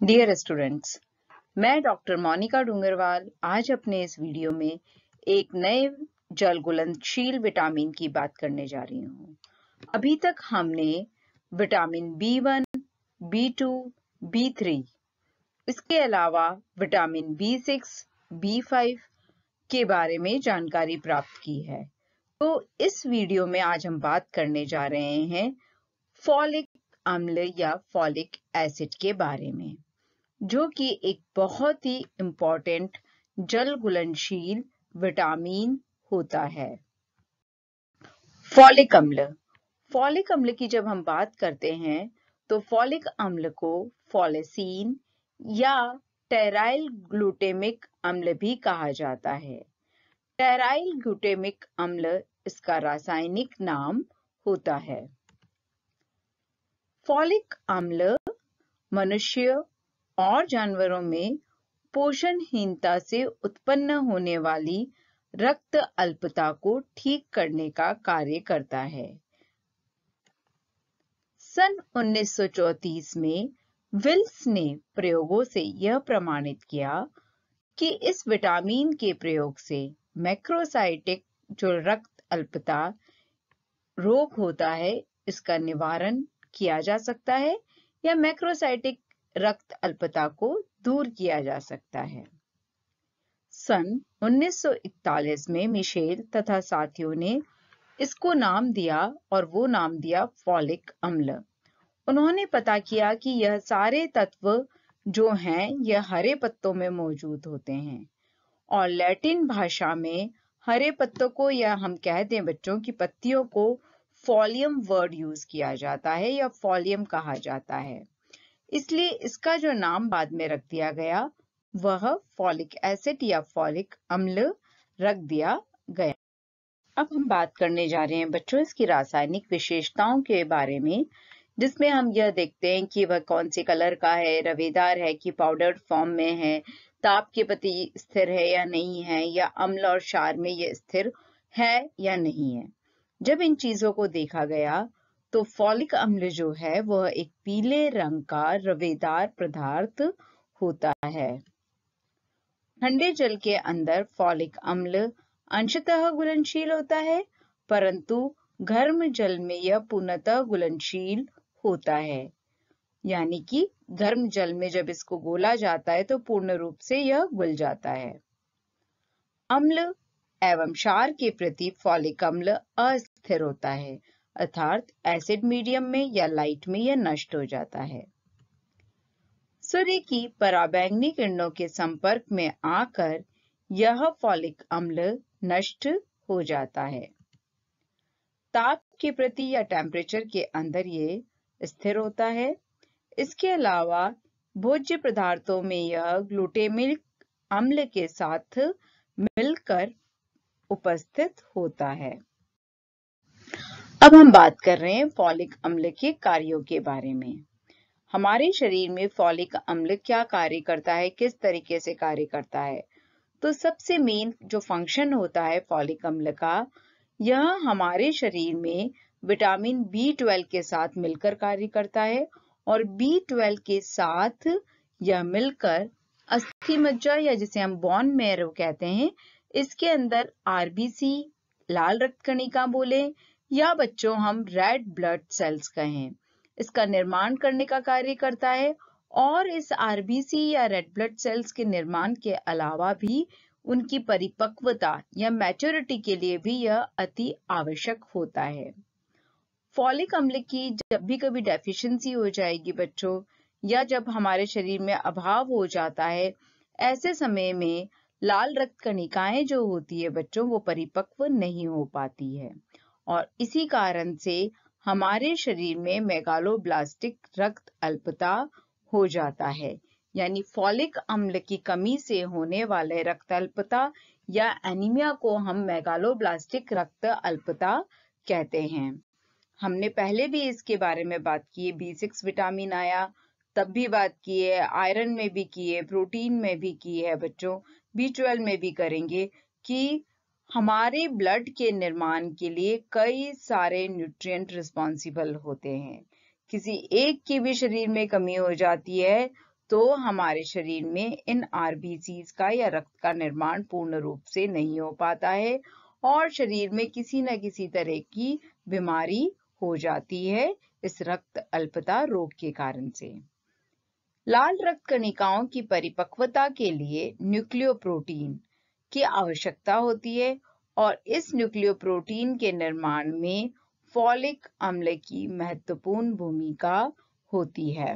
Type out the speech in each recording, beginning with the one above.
Dear students, मैं doctor Monika Dungarwal आज अपने इस वीडियो में एक नए जल घुलनशील विटामिन की बात करने जा रही हूँ। अभी तक हमने विटामिन B1, B2, B3, इसके अलावा विटामिन B6, B5 के बारे में जानकारी प्राप्त की है। तो इस वीडियो में आज हम बात करने जा रहे हैं फॉलिक अम्ल या फॉलिक एसिड के बारे में, जो कि एक बहुत ही इम्पॉर्टेंट जल घुलनशील विटामिन होता है। फॉलिक अम्ल की जब हम बात करते हैं तो फॉलिक अम्ल को फॉलेसीन या टेराइल ग्लूटेमिक अम्ल भी कहा जाता है। टेराइल ग्लूटेमिक अम्ल इसका रासायनिक नाम होता है। फॉलिक अम्ल मनुष्य और जानवरों में पोषणहीनता से उत्पन्न होने वाली रक्त अल्पता को ठीक करने का कार्य करता है। सन 1934 में विल्स ने प्रयोगों से यह प्रमाणित किया कि इस विटामिन के प्रयोग से मैक्रोसाइटिक जो रक्त अल्पता रोग होता है इसका निवारण किया जा सकता है या मैक्रोसाइटिक रक्त अल्पता को दूर किया जा सकता है। सन 1941 में मिशेल तथा साथियों ने इसको नाम दिया और वो नाम दिया फॉलिक अम्ल। उन्होंने पता किया कि यह सारे तत्व जो हैं यह हरे पत्तों में मौजूद होते हैं और लैटिन भाषा में हरे पत्तों को या हम कह दें बच्चों की पत्तियों को फॉलियम वर्ड यूज किया जाता है या फॉलियम कहा जाता है, इसलिए इसका जो नाम बाद में रख दिया गया वह फॉलिक एसिड या फॉलिक अम्ल रख दिया गया। अब हम बात करने जा रहे हैं बच्चों इसकी रासायनिक विशेषताओं के बारे में, जिसमें हम यह देखते हैं कि वह कौन से कलर का है, रवेदार है कि पाउडर फॉर्म में है, ताप के प्रति स्थिर है या नहीं है, या अम्ल और क्षार में यह स्थिर है या नहीं है। जब इन चीजों को देखा गया तो फॉलिक अम्ल जो है वह एक पीले रंग का रवेदार पदार्थ होता है। ठंडे जल के अंदर फॉलिक अम्ल अंशतः घुलनशील होता है, परंतु गर्म जल में यह पूर्णतः घुलनशील होता है, यानी कि गर्म जल में जब इसको घोला जाता है तो पूर्ण रूप से यह घुल जाता है। अम्ल एवं क्षार के प्रति फॉलिक अम्ल अस्थिर होता है, अर्थात एसिड मीडियम में या लाइट में यह नष्ट हो जाता है। सूर्य की पराबैंगनी किरणों के संपर्क में आकर यह फॉलिक अम्ल नष्ट हो जाता है। ताप के प्रति या टेम्परेचर के अंदर ये स्थिर होता है। इसके अलावा भोज्य पदार्थों में यह ग्लूटेमिक अम्ल के साथ मिलकर उपस्थित होता है। अब हम बात कर रहे हैं फॉलिक अम्ल के कार्यों के बारे में। हमारे शरीर में फॉलिक अम्ल क्या कार्य करता है, किस तरीके से कार्य करता है। तो सबसे मेन जो फंक्शन होता है फॉलिक अम्ल का, यह हमारे शरीर में विटामिन B12 के साथ मिलकर कार्य करता है और B12 के साथ यह मिलकर अस्थि मज्जा या जिसे हम बोन मैरो कहते हैं, इसके अंदर RBC लाल रक्त कणिका बोले या बच्चों हम रेड ब्लड सेल्स कहें, इसका निर्माण करने का कार्य करता है। और इस RBC या रेड ब्लड सेल्स के निर्माण के अलावा भी उनकी परिपक्वता या मैच्योरिटी के लिए भी यह अति आवश्यक होता है। फॉलिक अम्ल की जब भी कभी डेफिशिएंसी हो जाएगी बच्चों, या जब हमारे शरीर में अभाव हो जाता है, ऐसे समय में लाल रक्त कणिकाएं जो होती है बच्चों वो परिपक्व नहीं हो पाती है और इसी कारण से हमारे शरीर में मेगालोब्लास्टिक रक्त अल्पता हो जाता है, यानी फॉलिक अम्ल की कमी से होने वाले रक्त अल्पता या एनीमिया को हम मेगालोब्लास्टिक रक्त अल्पता कहते हैं। हमने पहले भी इसके बारे में बात की है, B6 विटामिन आया तब भी बात की है, आयरन में भी की है, प्रोटीन में भी की है बच्चों, B12 में भी करेंगे कि हमारे ब्लड के निर्माण के लिए कई सारे न्यूट्रिएंट रिस्पॉन्सिबल होते हैं। किसी एक की भी शरीर में कमी हो जाती है तो हमारे शरीर में इन आरबीसीज का या रक्त का निर्माण पूर्ण रूप से नहीं हो पाता है और शरीर में किसी न किसी तरह की बीमारी हो जाती है इस रक्त अल्पता रोग के कारण से। लाल रक्त कणिकाओं की परिपक्वता के लिए न्यूक्लियोप्रोटीन की आवश्यकता होती है और इस न्यूक्लियोप्रोटीन के निर्माण में फॉलिक अम्ल की महत्वपूर्ण भूमिका होती है।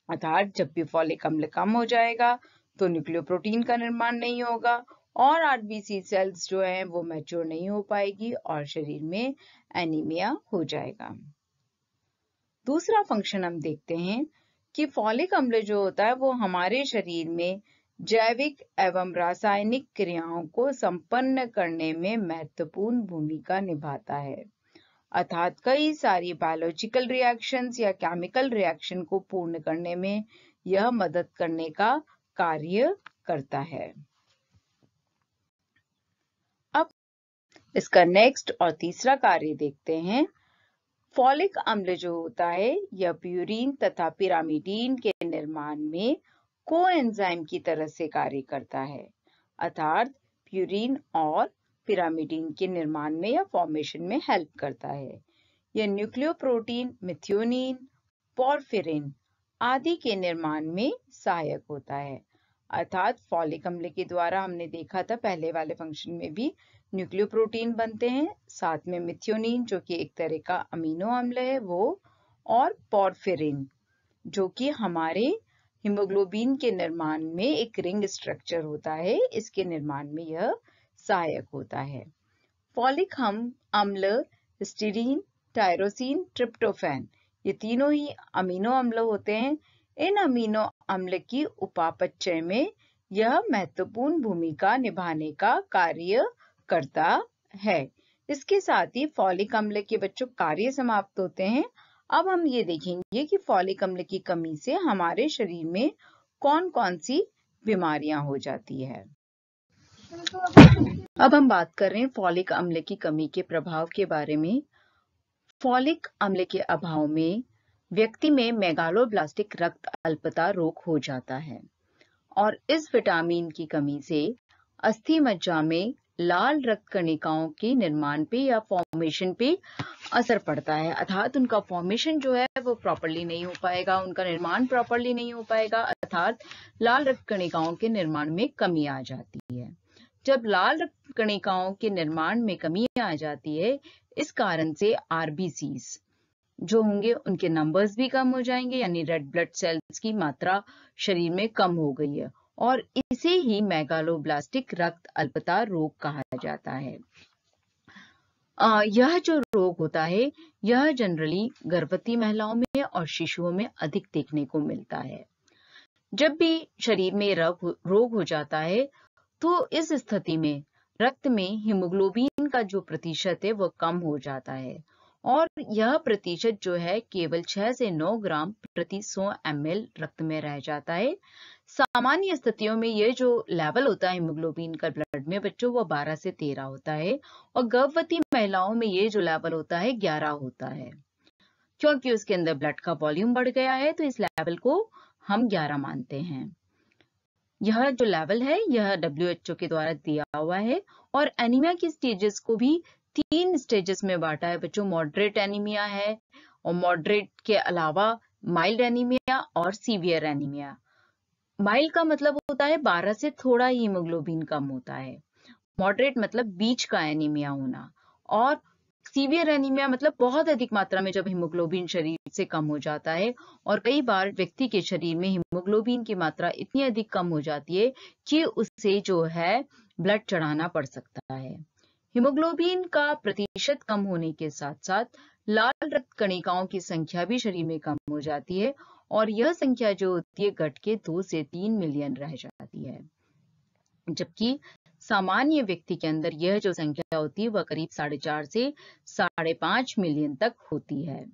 अर्थात जब भी फॉलिक अम्ल कम हो जाएगा तो न्यूक्लियोप्रोटीन का निर्माण नहीं होगा और आरबीसी सेल्स जो हैं वो मैच्योर नहीं हो पाएगी और शरीर में एनीमिया हो जाएगा। दूसरा फंक्शन हम देखते हैं कि फॉलिक अम्ल जो होता है वो हमारे शरीर में जैविक एवं रासायनिक क्रियाओं को संपन्न करने में महत्वपूर्ण भूमिका निभाता है। अर्थात कई सारी बायोलॉजिकल रिएक्शंस या केमिकल रिएक्शन को पूर्ण करने में यह मदद करने का कार्य करता है। अब इसका नेक्स्ट और तीसरा कार्य देखते हैं। फॉलिक अम्ल जो होता है यह प्यूरिन तथा पिरामिडीन के निर्माण में कोएंजाइम की तरह से कार्य करता है। अर्थात प्यूरिन और पिरामिडीन के निर्माण में या फॉर्मेशन में हेल्प करता है। यह न्यूक्लियोप्रोटीन मिथ्योनिन, पोरफिरिन आदि के निर्माण में सहायक होता है। अर्थात फॉलिक अम्ल के द्वारा हमने देखा था पहले वाले फंक्शन में भी न्यूक्लियोप्रोटीन बनते हैं, साथ में मिथ्योनिन जो कि एक तरह का अमीनो अम्ल है वो, और पोरफिरिन जो कि हमारे हीमोग्लोबिन के निर्माण में एक रिंग स्ट्रक्चर होता है, इसके निर्माण में यह सहायक होता है। फॉलिक अम्ल हिस्टीडीन, टायरोसिन, ट्रिप्टोफैन ये तीनों ही अमीनो अम्ल होते हैं। इन अमीनो अम्ल की उपापचय में यह महत्वपूर्ण भूमिका निभाने का कार्य करता है। इसके साथ ही फॉलिक अम्ल के बच्चों कार्य समाप्त होते हैं। अब हम ये देखेंगे कि फॉलिक अम्ल की कमी से हमारे शरीर में कौन कौन सी बीमारियां हो जाती है। अब हम बात कर रहे हैं फॉलिक अम्ल की कमी के प्रभाव के बारे में। फॉलिक अम्ल के अभाव में व्यक्ति में मेगालोब्लास्टिक रक्त अल्पता रोग हो जाता है और इस विटामिन की कमी से अस्थि मज्जा में लाल रक्त कणिकाओं के निर्माण पे या फॉर्मेशन पे असर पड़ता है। अर्थात उनका फॉर्मेशन जो है वो प्रॉपर्ली नहीं हो पाएगा, उनका निर्माण प्रॉपर्ली नहीं हो पाएगा, अर्थात लाल रक्त कणिकाओं के निर्माण में कमी आ जाती है। जब लाल रक्त कणिकाओं के निर्माण में कमी आ जाती है, इस कारण से आरबीसीज जो होंगे उनके नंबर्स भी कम हो जाएंगे, यानी रेड ब्लड सेल्स की मात्रा शरीर में कम हो गई है और इसे ही मेगालोब्लास्टिक रक्त अल्पता रोग कहा जाता है। यह जो रोग होता है यह जनरली गर्भवती महिलाओं में और शिशुओं में अधिक देखने को मिलता है। जब भी शरीर में रोग हो जाता है तो इस स्थिति में रक्त में हीमोग्लोबिन का जो प्रतिशत है वह कम हो जाता है और यह प्रतिशत जो है केवल 6 से 9 ग्राम प्रति 100 ml रक्त में रह जाता है। सामान्य स्थितियों में यह जो लेवल होता है हीमोग्लोबिन का ब्लड में बच्चों वो 12 से 13 होता है और गर्भवती महिलाओं में ये जो लेवल होता है 11 होता है। क्योंकि उसके अंदर ब्लड का वॉल्यूम बढ़ गया है तो इस लेवल को हम 11 मानते हैं। यह जो लेवल है यह WHO के द्वारा दिया हुआ है और एनीमिया की स्टेजेस को भी 3 स्टेजेस में बांटा है बच्चों। मॉडरेट एनीमिया है और मॉडरेट के अलावा माइल्ड एनीमिया और सीवियर एनीमिया। माइल्ड का मतलब होता है 12 से थोड़ा हीमोग्लोबिन कम होता है, मॉडरेट मतलब बीच का एनीमिया होना और सीवियर एनीमिया मतलब बहुत अधिक मात्रा में जब हीमोग्लोबिन शरीर से कम हो जाता है और कई बार व्यक्ति के शरीर में हीमोग्लोबिन की मात्रा इतनी अधिक कम हो जाती है कि उसे जो है ब्लड चढ़ाना पड़ सकता है। हीमोग्लोबिन का प्रतिशत कम होने के साथ साथ लाल रक्त कणिकाओं की संख्या भी शरीर में कम हो जाती है और यह संख्या जो होती है घट के 2 से 3 मिलियन रह जाती है, जबकि सामान्य व्यक्ति के अंदर यह जो संख्या होती है वह करीब 4.5 से 5.5 मिलियन तक होती है।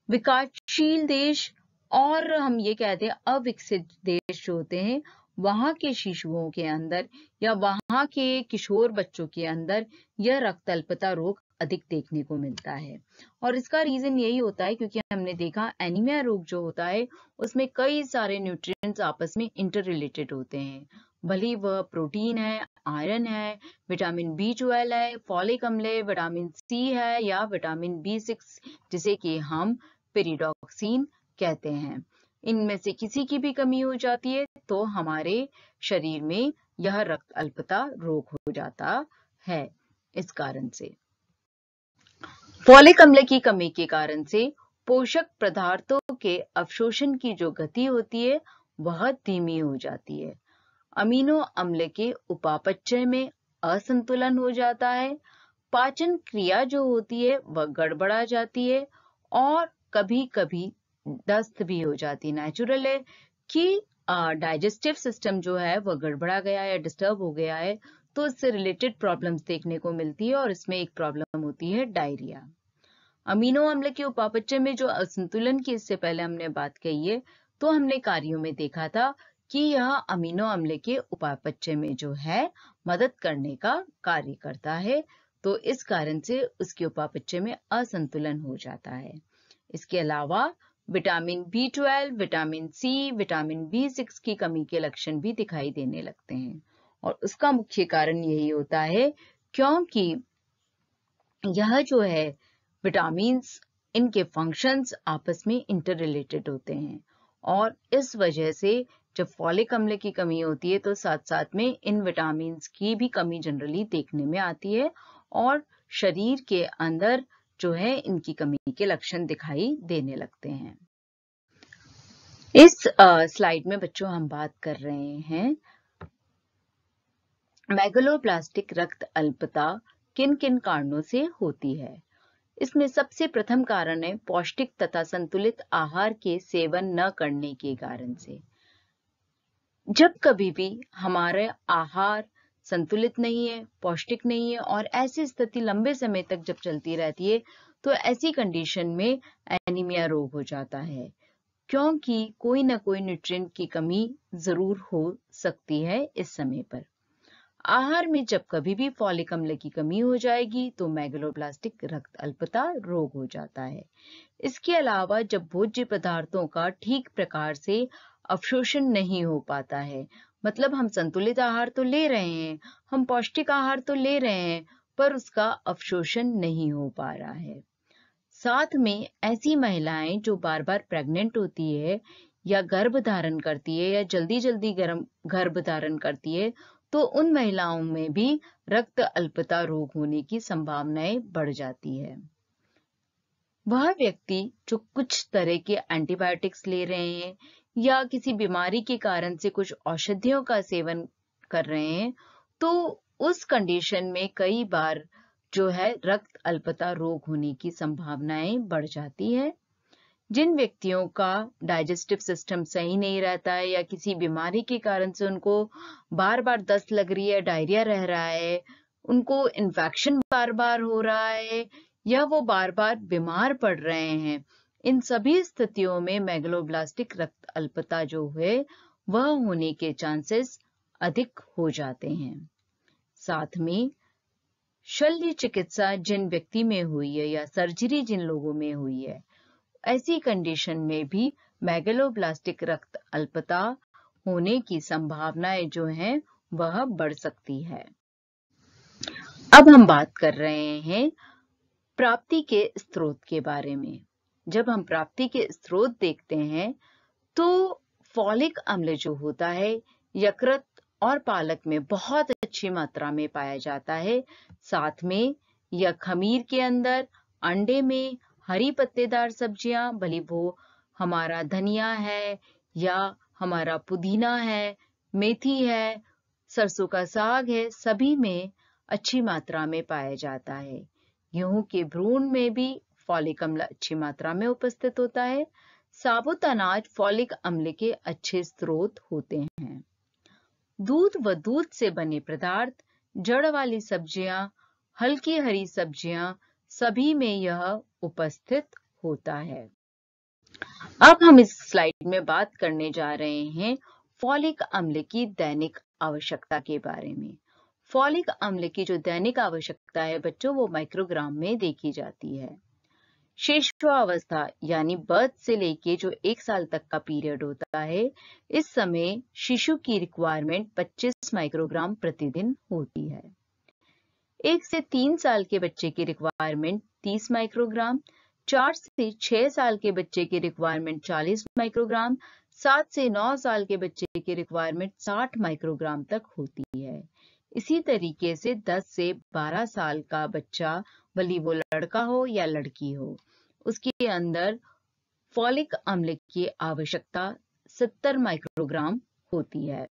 विकासशील देश और हम ये कहते हैं अविकसित देश जो होते हैं वहां के शिशुओं के अंदर या वहां के किशोर बच्चों के अंदर यह रक्त अल्पता रोग अधिक देखने को मिलता है। और इसका रीजन यही होता है क्योंकि हमने देखा एनीमिया रोग जो होता है उसमें कई सारे न्यूट्रिएंट्स आपस में इंटर रिलेटेड होते हैं, भले वह प्रोटीन है, आयरन है, विटामिन B12 है, फॉलिक अम्ल है, विटामिन C है या विटामिन B6 जिसे कि हम पेरिडॉक्सिन कहते हैं। इनमें से किसी की भी कमी हो जाती है तो हमारे शरीर में यह रक्त अल्पता रोग हो जाता है। इस कारण से फॉलिक अम्ल की कमी के कारण से पोषक पदार्थों के अवशोषण की जो गति होती है वह धीमी हो जाती है। अमीनो अम्ल के उपापचय में असंतुलन हो जाता है, पाचन क्रिया जो होती है वह गड़बड़ा जाती है और कभी कभी दस्त भी हो जाती है। नेचुरल है कि डाइजेस्टिव सिस्टम जो है वह गड़बड़ा गया है या डिस्टर्ब हो गया है तो इससे रिलेटेड प्रॉब्लम्स देखने को मिलती है और इसमें एक प्रॉब्लम होती है डायरिया। अमीनो अम्ल के उपापचय में जो असंतुलन की इससे पहले हमने बात कही है तो हमने कार्यों में देखा था कि यह अमीनो अम्ल के उपापचय में जो है मदद करने का कार्य करता है, तो इस कारण से उसके उपापचय में असंतुलन हो जाता है। इसके अलावा vitamin B12, vitamin C, vitamin B6 की कमी के लक्षण भी दिखाई देने लगते हैं और उसका मुख्य कारण यही होता है क्योंकि यह जो है विटामिन्स इनके फंक्शंस आपस में इंटर रिलेटेड होते हैं और इस वजह से जब फॉलिक अम्ल की कमी होती है तो साथ साथ में इन विटामिन्स की भी कमी जनरली देखने में आती है और शरीर के अंदर जो है इनकी कमी के लक्षण दिखाई देने लगते हैं। इस स्लाइड में बच्चों हम बात कर रहे हैं मेगलोब्लास्टिक रक्त अल्पता किन किन कारणों से होती है। इसमें सबसे प्रथम कारण है पौष्टिक तथा संतुलित आहार के सेवन न करने के कारण से। जब कभी भी हमारे आहार संतुलित नहीं है, पौष्टिक नहीं है और ऐसी स्थिति लंबे समय तक जब चलती रहती है तो ऐसी कंडीशन में एनीमिया रोग हो जाता है क्योंकि कोई ना कोई न्यूट्रिएंट की कमी जरूर हो सकती है इस समय पर। आहार में जब कभी भी फॉलिक अम्ल की कमी हो जाएगी तो मेगलोब्लास्टिक रक्त अल्पता रोग हो जाता है। इसके अलावा जब भोज्य पदार्थों का ठीक प्रकार से अवशोषण नहीं हो पाता है, मतलब हम संतुलित आहार तो ले रहे हैं, हम पौष्टिक आहार तो ले रहे हैं पर उसका अवशोषण नहीं हो पा रहा है। साथ में ऐसी महिलाएं जो बार बार प्रेग्नेंट होती है या गर्भ धारण करती है या जल्दी जल्दी गर्भ धारण करती है तो उन महिलाओं में भी रक्त अल्पता रोग होने की संभावनाएं बढ़ जाती है। वह व्यक्ति जो कुछ तरह के एंटीबायोटिक्स ले रहे हैं या किसी बीमारी के कारण से कुछ औषधियों का सेवन कर रहे हैं तो उस कंडीशन में कई बार जो है रक्त अल्पता रोग होने की संभावनाएं बढ़ जाती है। जिन व्यक्तियों का डाइजेस्टिव सिस्टम सही नहीं रहता है या किसी बीमारी के कारण से उनको बार बार दस्त लग रही है, डायरिया रह रहा है, उनको इन्फेक्शन बार बार हो रहा है या वो बार बार बीमार पड़ रहे हैं, इन सभी स्थितियों में मेगलोब्लास्टिक रक्त अल्पता जो है वह होने के चांसेस अधिक हो जाते हैं। साथ में शल्य चिकित्सा जिन व्यक्ति में हुई है या सर्जरी जिन लोगों में हुई है, ऐसी कंडीशन में भी मेगलोब्लास्टिक रक्त अल्पता होने की संभावनाएं जो हैं वह बढ़ सकती है। अब हम बात कर रहे हैं प्राप्ति के स्रोत के बारे में। जब हम प्राप्ति के स्रोत देखते हैं तो फॉलिक अम्ल जो होता है यकृत और पालक में बहुत अच्छी मात्रा में पाया जाता है। साथ में यह खमीर के अंदर, अंडे में, हरी पत्तेदार सब्जियां, भले वो हमारा धनिया है या हमारा पुदीना है, मेथी है, सरसों का साग है, सभी में अच्छी मात्रा में पाया जाता है। गेहूं के भ्रूण में भी फॉलिक अम्ल अच्छी मात्रा में उपस्थित होता है। साबुत अनाज फॉलिक अम्ल के अच्छे स्रोत होते हैं। दूध व दूध से बने पदार्थ, जड़ वाली सब्जियां, हल्की हरी सब्जियां, सभी में यह उपस्थित होता है। अब हम इस स्लाइड में बात करने जा रहे हैं फॉलिक अम्ल की दैनिक आवश्यकता के बारे में। फॉलिक अम्ल की जो दैनिक आवश्यकता है बच्चों वो माइक्रोग्राम में देखी जाती है। शिशुअवस्था यानी बर्थ से लेके जो 1 साल तक का पीरियड होता है, इस समय शिशु की रिक्वायरमेंट 25 माइक्रोग्राम प्रतिदिन होती है। 1 से 3 साल के बच्चे की रिक्वायरमेंट 30 माइक्रोग्राम, 4 से 6 साल के बच्चे की रिक्वायरमेंट 40 माइक्रोग्राम, 7 से 9 साल के बच्चे की रिक्वायरमेंट 60 माइक्रोग्राम तक होती है। इसी तरीके से 10 से 12 साल का बच्चा, भले वो लड़का हो या लड़की हो, उसके अंदर फॉलिक अम्ल की आवश्यकता 70 माइक्रोग्राम होती है।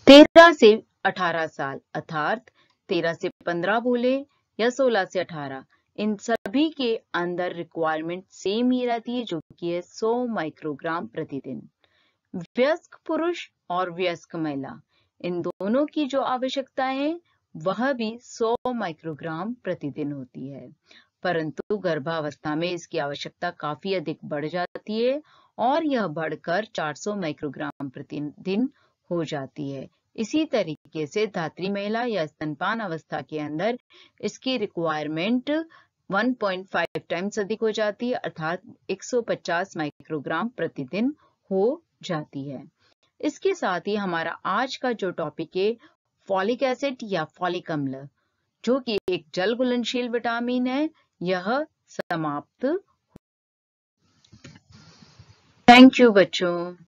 13 से 18 साल अर्थात 13 से 15 बोले या 16 से 18, इन सभी के अंदर रिक्वायरमेंट सेम ही रहती है जो कि है 100 माइक्रोग्राम प्रतिदिन। वयस्क पुरुष और वयस्क महिला, इन दोनों की जो आवश्यकता है वह भी 100 माइक्रोग्राम प्रतिदिन होती है, परंतु गर्भावस्था में इसकी आवश्यकता काफी अधिक बढ़ जाती है और यह बढ़कर 400 माइक्रोग्राम प्रतिदिन हो जाती है। इसी तरीके से धात्री महिला या स्तनपान अवस्था के अंदर इसकी रिक्वायरमेंट 1.5 टाइम्स अधिक हो जाती है अर्थात 150 माइक्रोग्राम प्रतिदिन हो जाती है। इसके साथ ही हमारा आज का जो टॉपिक है फॉलिक एसिड या फॉलिक अम्ल, जो कि एक जल घुलनशील विटामिन है, यह समाप्त। थैंक यू बच्चों।